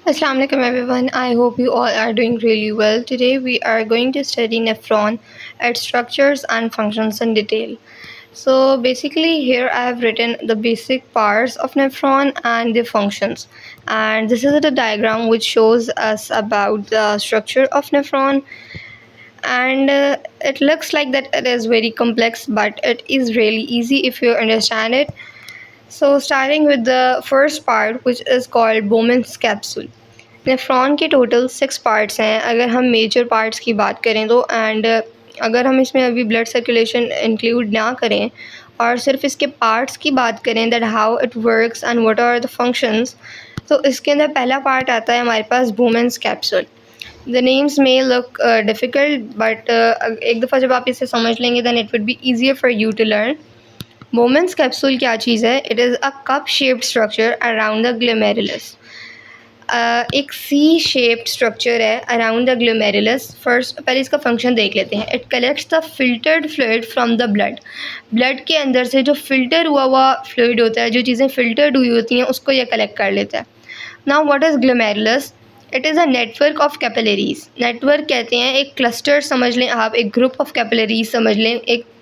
Assalamu alaikum everyone. I hope you all are doing really well. Today we are going to study nephron, its structures and functions in detail. So basically here I have written the basic parts of nephron and their functions. And this is the diagram which shows us about the structure of nephron, and it looks like that it is very complex, but it is really easy if you understand it. So starting with the first part which is called Bowman's capsule. Nephron के total 6 parts हैं अगर हम major parts की बात करें तो, and अगर हम इसमें अभी ब्लड सर्कुलेशन इंक्लूड ना करें और सिर्फ इसके पार्ट्स की बात करें that how it works and what are the functions, तो इसके अंदर पहला पार्ट आता है हमारे पास Bowman's capsule. The names may look difficult but एक दफ़ा जब आप इसे समझ लेंगे then it would be easier for you to learn. Bowman's capsule क्या चीज़ है? It is a cup shaped structure around the glomerulus. एक सी शेप्ड स्ट्रक्चर है अराउंड द ग्लोमेरुलस. फर्स्ट पहले इसका फंक्शन देख लेते हैं. It collects the filtered fluid from the blood. Blood के अंदर से जो फिल्टर हुआ फ्लूइड होता है, जो चीज़ें फ़िल्टर्ड हुई होती हैं, उसको ये कलेक्ट कर लेता है. Now what is glomerulus? It is a network of capillaries. Network कहते हैं एक क्लस्टर समझ लें आप, एक ग्रुप ऑफ कैपिलरीज समझ लें.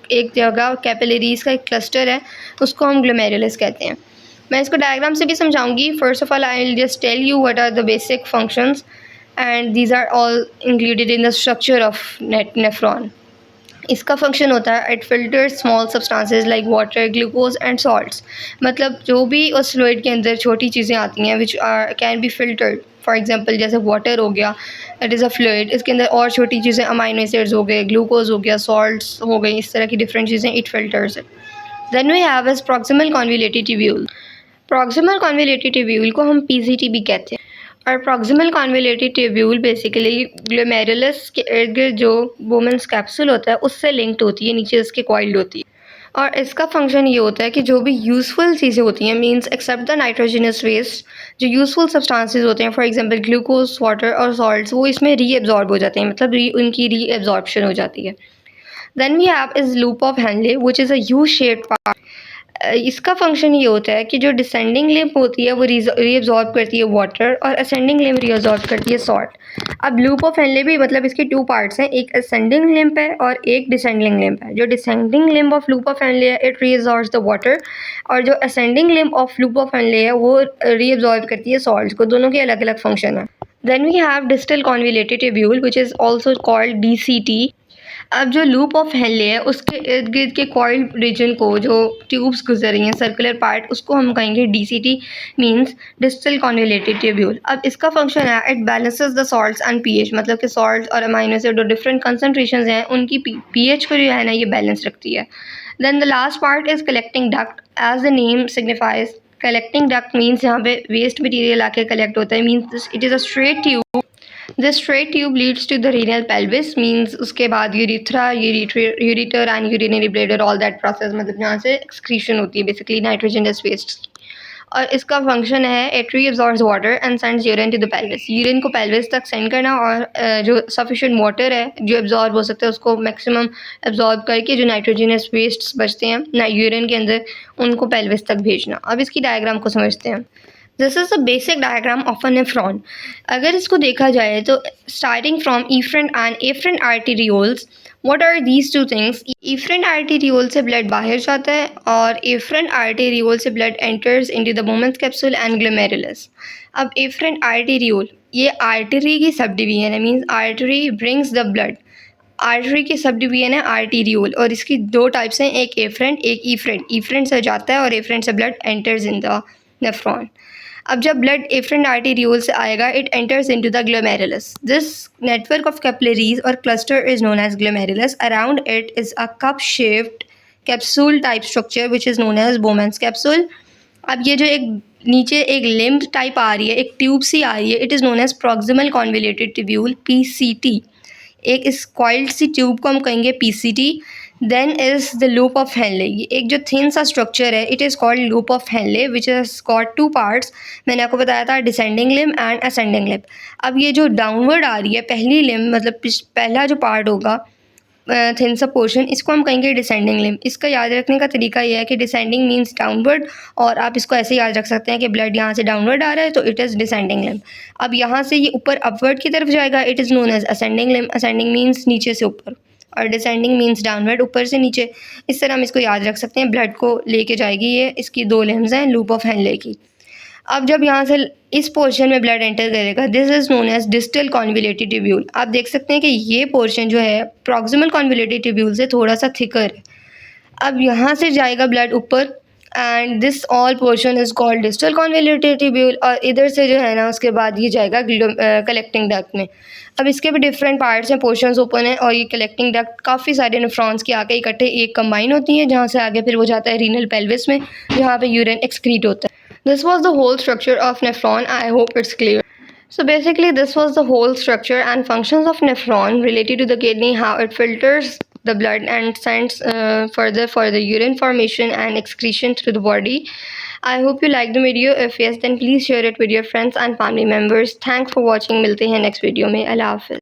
एक जगह कैपिलरीज का एक क्लस्टर है, उसको हम ग्लोमेरुलस कहते हैं. मैं इसको डायग्राम से भी समझाऊंगी. First of all I will just tell you what are the basic functions and these are all included in the structure of nephron. इसका फंक्शन होता है it filter small substances like water, glucose and salts. मतलब जो भी उस fluid के अंदर छोटी चीज़ें आती हैं which are can be filtered. For example जैसे वाटर हो गया, इट इज़ अ फ्लूइड. इसके अंदर और छोटी चीज़ें अमाइनो एसिड्स हो गए, ग्लूकोज हो गया, सॉल्ट्स हो गई, इस तरह की डिफरेंट चीज़ें it filters it. Then we have is proximal convoluted tubule. Proximal convoluted tubule को हम पीसीटी भी कहते हैं. और proximal convoluted tubule basically glomerulus के इर्द गिर्द जो बोमेंस कैप्सूल होता है उससे लिंक्ड होती है, नीचे इसके कॉइल्ड होती है. और इसका फंक्शन ये होता है कि जो भी यूज़फुल चीज़ें होती हैं, means except the nitrogenous waste, जो यूज़फुल सब्सटेंसेस होते हैं, फॉर एग्जांपल ग्लूकोज, वाटर और सॉल्ट्स, वो इसमें रीएब्जॉर्ब हो जाते हैं, मतलब उनकी रीएब्जॉर्प्शन हो जाती है. Then we have is loop of Henle which is a U shaped part. इसका फंक्शन ये होता है कि जो डिसेंडिंग लिम्ब होती है वो रीअब्जॉर्ब करती है वाटर और असेंडिंग लिम्ब रीअब्जॉर्ब करती है सॉल्ट. अब लूप ऑफ हेनले भी मतलब इसके 2 पार्ट्स हैं, एक असेंडिंग लिम्ब है और एक डिसेंडिंग लिम्ब है. जो descending limb of loop of Henley है इट रीअब्जॉर्ब्स द वाटर, और जो ascending limb of loop of Henley है वो रीअब्जॉर्ब करती है सॉल्ट को. दोनों के अलग अलग फंक्शन है. Then we have distal convoluted tubule which is also called DCT. अब जो लूप ऑफ हेनले है उसके इर्द गिर्द के कॉइल रीजन को जो ट्यूब्स गुजर रही हैं, सर्कुलर पार्ट, उसको हम कहेंगे DCT, means distal convoluted tubule. अब इसका फंक्शन है it balances the salts and pH, मतलब कि सॉल्ट और अमाइनो एसिड और डिफरेंट कंसनट्रेशंस हैं उनकी पीएच को जो है ना ये बैलेंस रखती है. Then the last part is collecting duct. As the name signifies, collecting duct means यहाँ पे वेस्ट मटीरियल आके कलेक्ट होता है. Means it is a straight tube. This straight tube leads to the renal pelvis, means उसके बाद urethra, ureter and urinary bladder, all that process, मतलब यहाँ से एक्सक्रीशन होती है बेसिकली नाइट्रोजनस वेस्ट. और इसका फंक्शन है it reabsorbs water and sends urine to the pelvis. Urine को पेल्विस तक सेंड करना और जो सफिशिएंट वाटर है जो एब्जॉर्ब हो सकता है उसको मैक्सिमम एब्जॉर्ब करके जो नाइट्रोजनस वेस्ट्स बचते हैं ना यूरिन के अंदर उनको पेल्विस तक भेजना. अब इसकी डायग्राम को समझते हैं. This is the basic diagram of a nephron. अगर इसको देखा जाए तो starting from efferent and afferent arterioles, what are these two things? Efferent arteriole से ब्लड बाहर जाता है और एफरेंट आर्टेरियोल से blood enters into the Bowman's capsule and glomerulus. अब एफरेंट आर्टेरियोल ये आर्टरी की सब डिवीजन है, means artery brings the blood. Artery की सब डिवीजन है आर्टेरियोल, और इसकी 2 टाइप्स हैं, एक एफरेंट एक ईफ्रेंट. ईफ्रेंट से जाता है और एफरेंट से blood enters in the nephron. अब जब ब्लड एफरेंट आर्टेरियोल से आएगा it enters into the glomerulus. This network of capillaries और cluster is known as glomerulus. Around it is a cup shaped capsule type structure which is known as Bowman's capsule. अब ये जो एक नीचे एक limb type आ रही है, एक ट्यूब सी आ रही है, it is known as proximal convoluted tubule, PCT. एक इस कॉइल्ड सी ट्यूब को हम कहेंगे PCT. Then is the loop of Henle. ये एक जो थिन सा स्ट्रक्चर है it is called loop of Henle which is got 2 parts. मैंने आपको बताया था descending limb and ascending limb. अब ये जो डाउनवर्ड आ रही है पहली लिम्ब, मतलब पहला जो पार्ट होगा थिन सा पोर्शन, इसको हम कहेंगे डिसेंडिंग लिम्ब। इसका याद रखने का तरीका ये है कि डिसेंडिंग मीन्स डाउनवर्ड, और आप इसको ऐसे याद रख सकते हैं कि ब्लड यहाँ से डाउनवर्ड आ रहा है तो इट इज़ डिसेंडिंग लिम्ब। अब यहाँ से ये ऊपर अपवर्ड की तरफ जाएगा, it is known as ascending limb. Ascending means नीचे से ऊपर, और डिसेंडिंग मीन्स डाउनवर्ड, ऊपर से नीचे। इस तरह हम इसको याद रख सकते हैं। ब्लड को लेके जाएगी ये, इसकी 2 लिम्ब्स हैं लूप ऑफ हेनले की। अब जब यहाँ से इस पोर्शन में ब्लड एंटर करेगा, this is known as distal convoluted tubule. आप देख सकते हैं कि ये पोर्शन जो है प्रॉक्सिमल कॉन्वुलेटेड ट्यूब्यूल से थोड़ा सा थिकर है। अब यहाँ से जाएगा ब्लड ऊपर, and this all portion is called distal convoluted tubule. और इधर से जो है ना उसके बाद ये जाएगा कलेक्टिंग डक्ट में। अब इसके भी डिफरेंट पार्ट्स हैं, पोर्शंस ओपन है, और ये कलेक्टिंग डक्ट काफ़ी सारे नेफ्रॉन्स के आके इकट्ठे एक कंबाइन होती हैं, जहाँ से आगे फिर वो जाता है रीनल पेल्विस में, जहाँ पे यूरिन एक्सक्रीट होता है। This was the whole structure of nephron. I hope it's clear. So basically this was the whole structure and functions of nephron related to the kidney, how it filters the blood and sends further for the urine formation and excretion through the body. I hope you liked the video. If yes, then please share it with your friends and family members. Thanks for watching. मिलते हैं next video में. Allah Hafiz.